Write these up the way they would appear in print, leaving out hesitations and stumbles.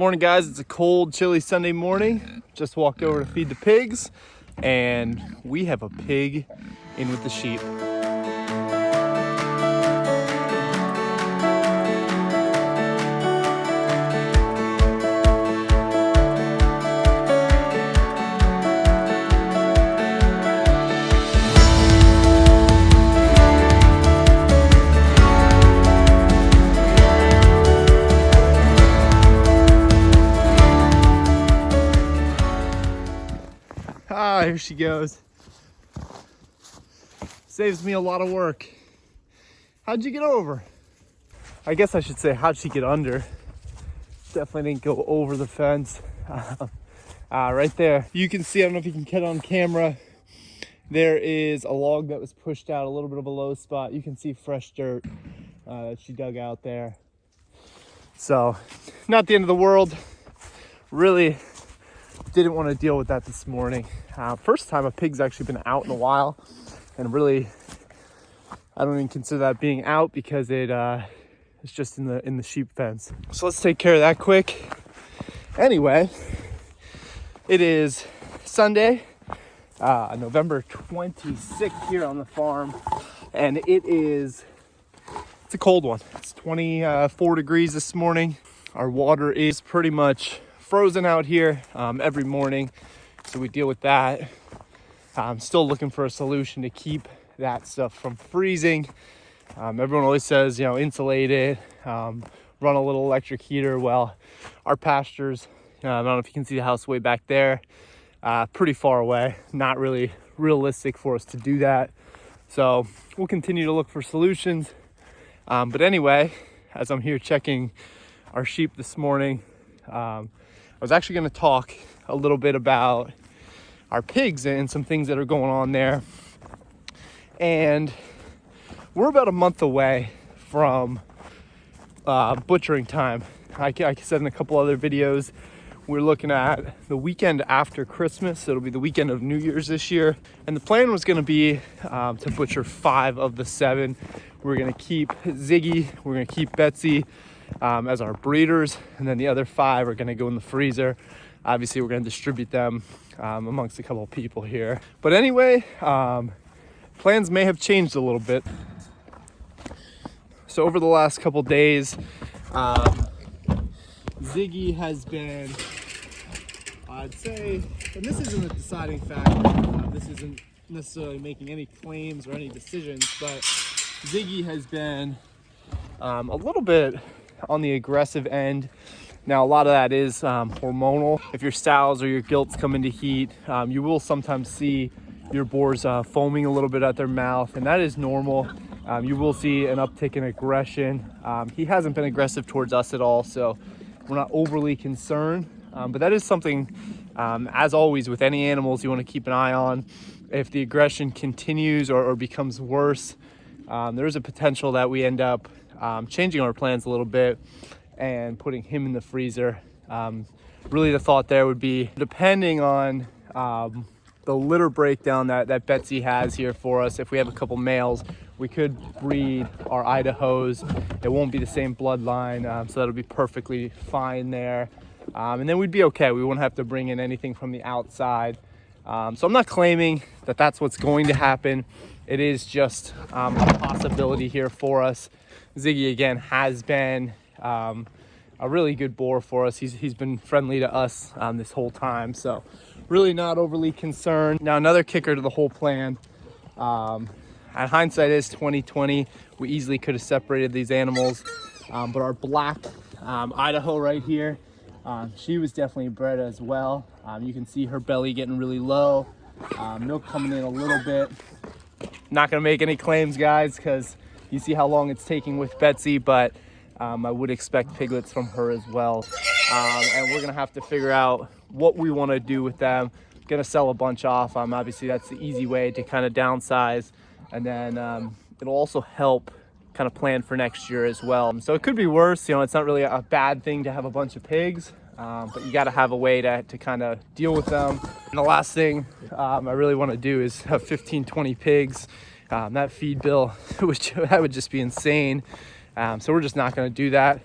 Morning guys, it's a cold, chilly Sunday morning. Just walked over to feed the pigs and we have a pig in with the sheep. Ah, here she goes. Saves me a lot of work. How'd you get over? I guess I should say, how'd she get under? Definitely didn't go over the fence. Right there. You can see, I don't know if you can get on camera, there is a log that was pushed out, a little bit of a low spot. You can see fresh dirt that she dug out there. So, not the end of the world. Really didn't want to deal with that this morning. First time a pig's actually been out in a while, and really I don't even consider that being out because it's just in the sheep fence. So let's take care of that quick. Anyway, it is Sunday, November 26th here on the farm, and it's a cold one. It's 24 degrees this morning. Our water is pretty much frozen out here every morning, so we deal with that. I'm still looking for a solution to keep that stuff from freezing. Everyone always says, insulate it, run a little electric heater. Well, our pastures, I don't know if you can see the house way back there, pretty far away, not really realistic for us to do that. So we'll continue to look for solutions. But anyway, as I'm here checking our sheep this morning, I was actually going to talk a little bit about our pigs and some things that are going on there. And we're about a month away from butchering time. Like I said in a couple other videos, we're looking at the weekend after Christmas. It'll be the weekend of New Year's this year. And the plan was going to be to butcher 5 of the 7. We're going to keep Ziggy, we're going to keep Betsy as our breeders, and then the other 5 are going to go in the freezer. Obviously, we're going to distribute them amongst a couple of people here. But anyway, plans may have changed a little bit. So over the last couple days, Ziggy has been, I'd say, and this isn't a deciding factor, this isn't necessarily making any claims or any decisions, but Ziggy has been a little bit on the aggressive end. Now, a lot of that is hormonal. If your sows or your gilts come into heat, you will sometimes see your boars foaming a little bit at their mouth, and that is normal. You will see an uptick in aggression. He hasn't been aggressive towards us at all, so we're not overly concerned. But that is something, as always with any animals, you want to keep an eye on. If the aggression continues or becomes worse, there is a potential that we end up changing our plans a little bit and putting him in the freezer. Really the thought there would be, depending on the litter breakdown that Betsy has here for us, if we have a couple males, we could breed our Idahos. It won't be the same bloodline, so that'll be perfectly fine there. And then we'd be okay. We won't have to bring in anything from the outside. So I'm not claiming that that's what's going to happen. It is just a possibility here for us. Ziggy, again, has been a really good boar for us. He's been friendly to us this whole time, so really not overly concerned. Now, another kicker to the whole plan, and hindsight is 2020, we easily could have separated these animals, but our black Idaho right here, she was definitely bred as well. You can see her belly getting really low, milk coming in a little bit. Not gonna make any claims, guys, because you see how long it's taking with Betsy, but I would expect piglets from her as well. And we're gonna have to figure out what we wanna do with them. Gonna sell a bunch off. Obviously that's the easy way to kind of downsize. And then it'll also help kind of plan for next year as well. So it could be worse. It's not really a bad thing to have a bunch of pigs, but you gotta have a way to kind of deal with them. And the last thing I really wanna do is have 15, 20 pigs. That feed bill, that would just be insane. So we're just not going to do that.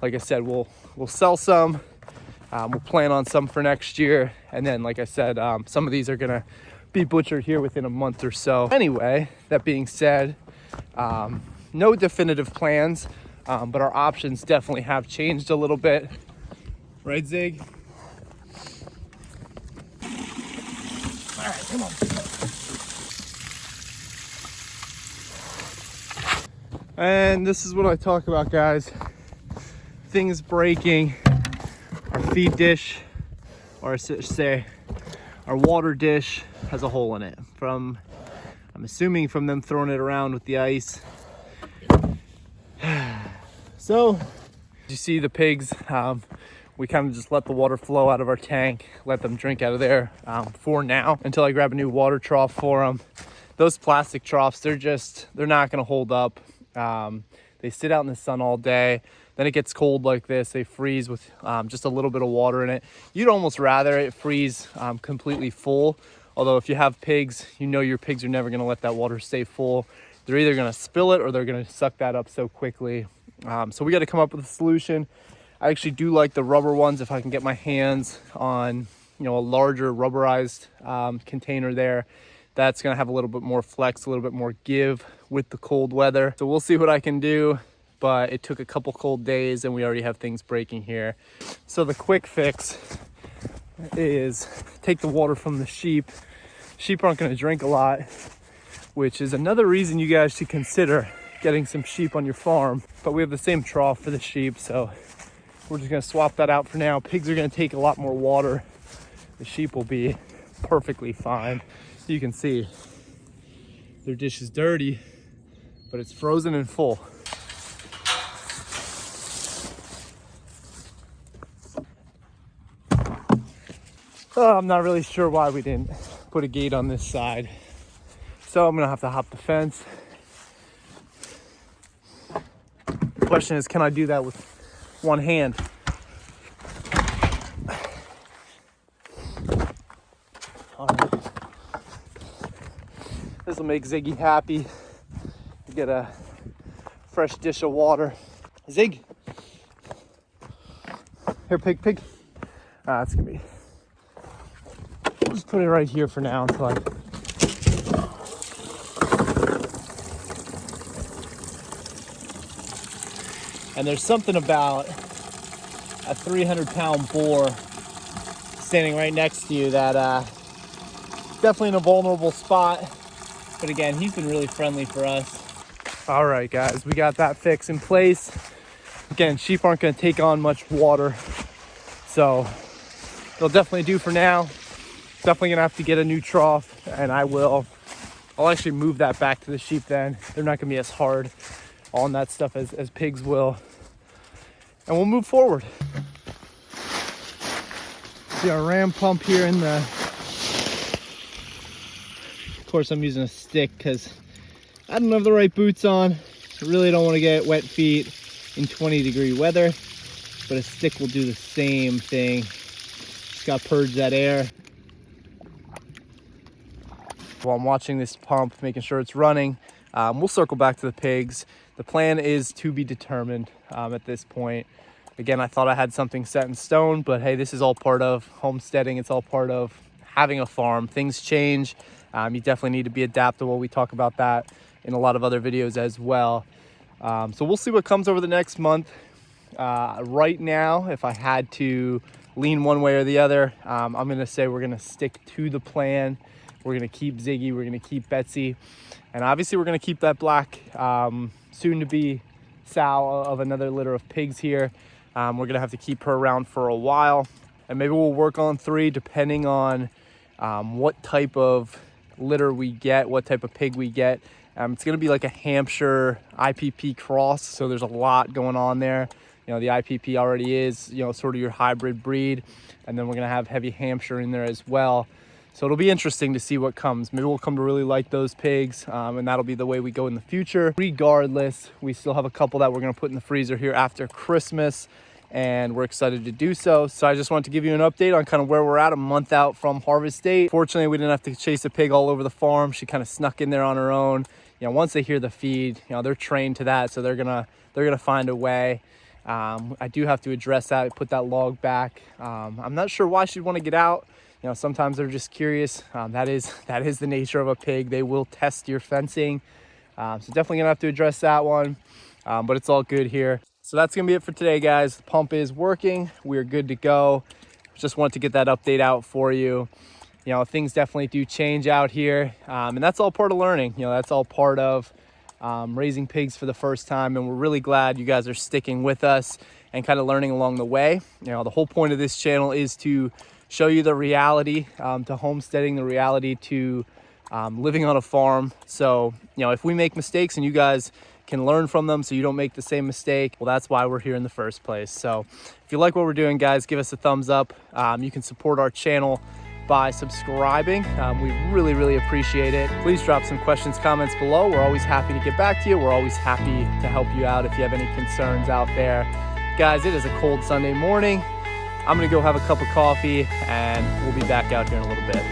Like I said, we'll sell some, We'll plan on some for next year. And then, like I said, some of these are gonna be butchered here within a month or so. Anyway, that being said, no definitive plans, but our options definitely have changed a little bit. Right, Zig? All right, come on. And this is what I talk about, guys. Things breaking. Our feed dish, or I should say, our water dish has a hole in it. I'm assuming from them throwing it around with the ice. So, you see the pigs, we kind of just let the water flow out of our tank, let them drink out of there for now, until I grab a new water trough for them. Those plastic troughs, they're not gonna hold up. They sit out in the sun all day. Then it gets cold like this, they freeze with just a little bit of water in it. You'd almost rather it freeze completely full. Although if you have pigs, you know your pigs are never gonna let that water stay full. They're either gonna spill it or they're gonna suck that up so quickly. So we gotta come up with a solution. I actually do like the rubber ones if I can get my hands on, a larger rubberized container there. That's gonna have a little bit more flex, a little bit more give with the cold weather. So we'll see what I can do. But it took a couple cold days and we already have things breaking here. So the quick fix is take the water from the sheep. Sheep aren't going to drink a lot, which is another reason you guys should consider getting some sheep on your farm. But we have the same trough for the sheep, so we're just going to swap that out for now. Pigs are going to take a lot more water. The sheep will be perfectly fine. You can see their dish is dirty, but it's frozen and full. Oh, I'm not really sure why we didn't put a gate on this side. So I'm gonna have to hop the fence. The question is, can I do that with one hand? All right. This will make Ziggy happy. Get a fresh dish of water. Zig. Here, pig. It's gonna be. Just put it right here for now until And there's something about a 300-pound boar standing right next to you that definitely in a vulnerable spot. But again, he's been really friendly for us. All right, guys, we got that fix in place. Again, sheep aren't going to take on much water, so they'll definitely do for now. Definitely gonna have to get a new trough, and I'll actually move that back to the sheep then. They're not gonna be as hard on that stuff as pigs will. And we'll move forward. See our ram pump here in the, of course I'm using a stick because I don't have the right boots on. I really don't want to get wet feet in 20-degree weather, but a stick will do the same thing. Just gotta purge that air. While I'm watching this pump, making sure it's running, we'll circle back to the pigs. The plan is to be determined at this point. Again, I thought I had something set in stone, but hey, this is all part of homesteading. It's all part of having a farm. Things change. You definitely need to be adaptable. We talk about that in a lot of other videos as well. So we'll see what comes over the next month. Right now, if I had to lean one way or the other, I'm gonna say we're gonna stick to the plan. We're gonna keep Ziggy, we're gonna keep Betsy, and obviously we're gonna keep that black soon to be sow of another litter of pigs here. We're gonna have to keep her around for a while, and maybe we'll work on 3 depending on what type of litter we get, what type of pig we get. It's gonna be like a Hampshire IPP cross, so there's a lot going on there. The IPP already is, sort of your hybrid breed, and then we're gonna have heavy Hampshire in there as well. So it'll be interesting to see what comes. Maybe we'll come to really like those pigs, and that'll be the way we go in the future. Regardless, we still have a couple that we're gonna put in the freezer here after Christmas, and we're excited to do so. So I just wanted to give you an update on kind of where we're at a month out from harvest date. Fortunately, we didn't have to chase a pig all over the farm. She kind of snuck in there on her own. Once they hear the feed, they're trained to that, so they're gonna find a way. I do have to address that, put that log back. I'm not sure why she'd want to get out. You know, sometimes they're just curious. That is the nature of a pig. They will test your fencing. So definitely gonna have to address that one, but it's all good here. So that's gonna be it for today, guys. The pump is working. We're good to go. Just wanted to get that update out for you. You know, things definitely do change out here, and that's all part of learning. You know, that's all part of raising pigs for the first time, and we're really glad you guys are sticking with us and kind of learning along the way. You know, the whole point of this channel is to show you the reality to homesteading, the reality to living on a farm. So, you know, if we make mistakes and you guys can learn from them so you don't make the same mistake, well, that's why we're here in the first place. So if you like what we're doing, guys, give us a thumbs up. You can support our channel by subscribing. We really appreciate it. Please drop some questions, comments below. We're always happy to get back to you. We're always happy to help you out if you have any concerns out there. Guys, it is a cold Sunday morning. I'm gonna go have a cup of coffee and we'll be back out here in a little bit.